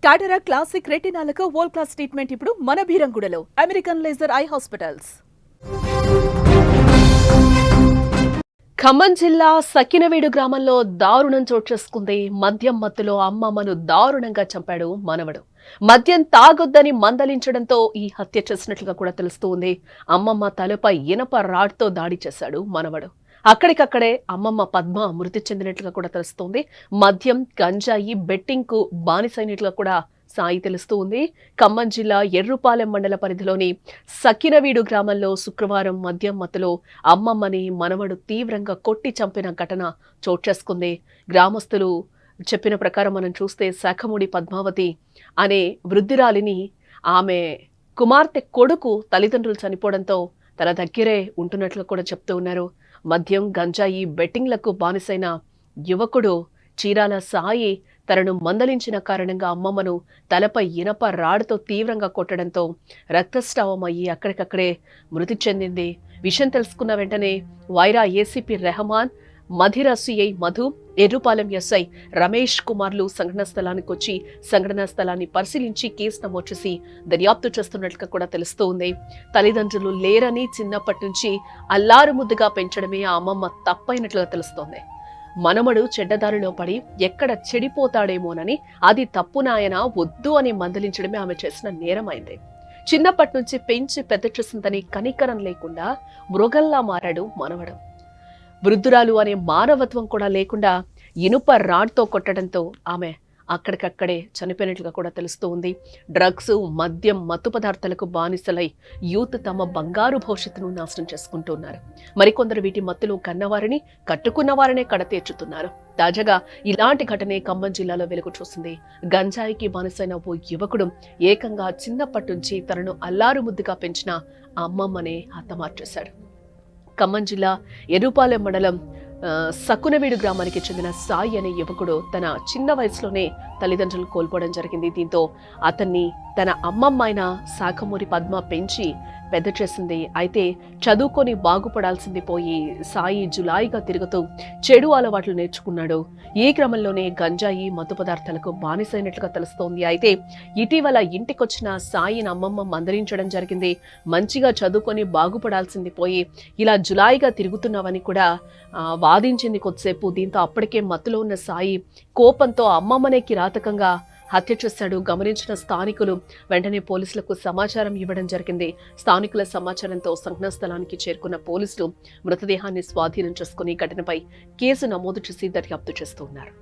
టాటరా classic రెటినాలకు world class treatment ఇప్పుడు మన భీరంగూడలో American laser eye hospitals. Khammam జిల్లా సకినవీడు గ్రామంలో దారుణం చోటు చేసుకుంది. మద్యం మత్తులో అమ్మమ్మను దారుణంగా చంపాడు మనవడు. మద్యం తాగొద్దని మందలించడంతో ఈ హత్య చేసినట్లుగా కూడా తెలుస్తోంది. అమ్మమ్మ తలపై ఇనప రాడ్తో దాడి చేశాడు మనవడు. అక్కడికక్కడే అమ్మమ్మ పద్మ మృతి చెందినట్లుగా కూడా తెలుస్తోంది. మద్యం, గంజాయి, బెట్టింగ్ కు బానిసైనట్లుగా కూడా సాయి తెలుస్తూ ఉంది. ఖమ్మం జిల్లా ఎర్రుపాలెం మండల పరిధిలోని సకినవీడు గ్రామంలో శుక్రవారం మద్యం మత్తులో అమ్మమ్మని మనవడు తీవ్రంగా కొట్టి చంపిన ఘటన చోటు చేసుకుంది. గ్రామస్తులు చెప్పిన ప్రకారం మనం చూస్తే శాఖమూడి పద్మావతి అనే వృద్ధురాలిని ఆమె కుమార్తె కొడుకు తల్లిదండ్రులు చనిపోవడంతో తన దగ్గరే ఉంటున్నట్లు కూడా చెప్తూ ఉన్నారు. మద్యం, గంజాయి, బెట్టింగ్లకు బానిసైన యువకుడు చీరాల సాయి తనను మందలించిన కారణంగా అమ్మమ్మను తలపై ఇనప రాడ్తో తీవ్రంగా కొట్టడంతో రక్తస్రావం అయ్యి అక్కడికక్కడే మృతి చెందింది. విషయం తెలుసుకున్న వెంటనే Wyra ACP Rahman, Madhira CI Madhu, Yerrupalem SI Ramesh కుమార్లు సంఘటనా స్థలానికి వచ్చి సంఘటనా స్థలాన్ని పరిశీలించి కేసు నమోదు చేసి దర్యాప్తు చేస్తున్నట్లుగా కూడా తెలుస్తోంది. తల్లిదండ్రులు లేరని చిన్నప్పటి నుంచి అల్లారు ముద్దుగా పెంచడమే ఆ అమ్మమ్మ తప్పైనట్లుగా తెలుస్తోంది. మనమడు చెడ్డదారిలో పడి ఎక్కడ చెడిపోతాడేమోనని అది తప్పు నాయన వద్దు అని మందలించడమే ఆమె చేసిన నేరమైంది. చిన్నప్పటి నుంచి పెంచి పెద్ద చేసిందని కనికరం లేకుండా మృగల్లా మారాడు మనవడు. వృద్ధురాలు అనే మానవత్వం కూడా లేకుండా ఇనుప రాడ్తో కొట్టడంతో ఆమె అక్కడికక్కడే చనిపోయినట్లుగా కూడా తెలుస్తూ ఉంది. డ్రగ్స్, మద్యం, మత్తు పదార్థాలకు బానిసలై యూత్ తమ బంగారు భవిష్యత్తును నాశనం చేసుకుంటున్నారు. మరికొందరు వీటి మత్తులో కన్నవారిని, కట్టుకున్న వారినే కడతీర్చుతున్నారు. తాజాగా ఇలాంటి ఘటనే ఖమ్మం జిల్లాలో వెలుగు చూసింది. గంజాయికి బానిసైన ఓ యువకుడు ఏకంగా చిన్నప్పటి నుంచి తనను అల్లారు ముద్దుగా పెంచిన అమ్మమ్మనే హతమార్చేశాడు. ఖమ్మం జిల్లా ఎర్రుపాలెం మండలం సకునవీడు గ్రామానికి చెందిన సాయి అనే యువకుడు తన చిన్న వయసులోనే తల్లిదండ్రులు కోల్పోవడం జరిగింది. దీంతో అతన్ని తన అమ్మమ్మ అయిన శాఖమూరి పద్మ పెంచి పెద్ద చేసింది. అయితే చదువుకొని బాగుపడాల్సింది పోయి సాయి జులాయిగా తిరుగుతూ చెడు అలవాట్లు నేర్చుకున్నాడు. ఈ క్రమంలోనే గంజాయి, మత్తు పదార్థాలకు బానిసైనట్లుగా తెలుస్తోంది. అయితే ఇటీవల ఇంటికొచ్చిన సాయిని అమ్మమ్మ మందలించడం జరిగింది. మంచిగా చదువుకొని బాగుపడాల్సింది పోయి ఇలా జులాయిగా తిరుగుతున్నావని కూడా వాదించింది కొద్దిసేపు. దీంతో అప్పటికే మత్తులో ఉన్న సాయి కోపంతో అమ్మమ్మనే కిరాతకంగా హత్య చేశాడు. గమనించిన స్థానికులు వెంటనే పోలీసులకు సమాచారం ఇవ్వడం జరిగింది. స్థానికుల సమాచారంతో సంఘటనా స్థలానికి చేరుకున్న పోలీసులు మృతదేహాన్ని స్వాధీనం చేసుకుని ఘటనపై కేసు నమోదు చేసి దర్యాప్తు చేస్తున్నారు.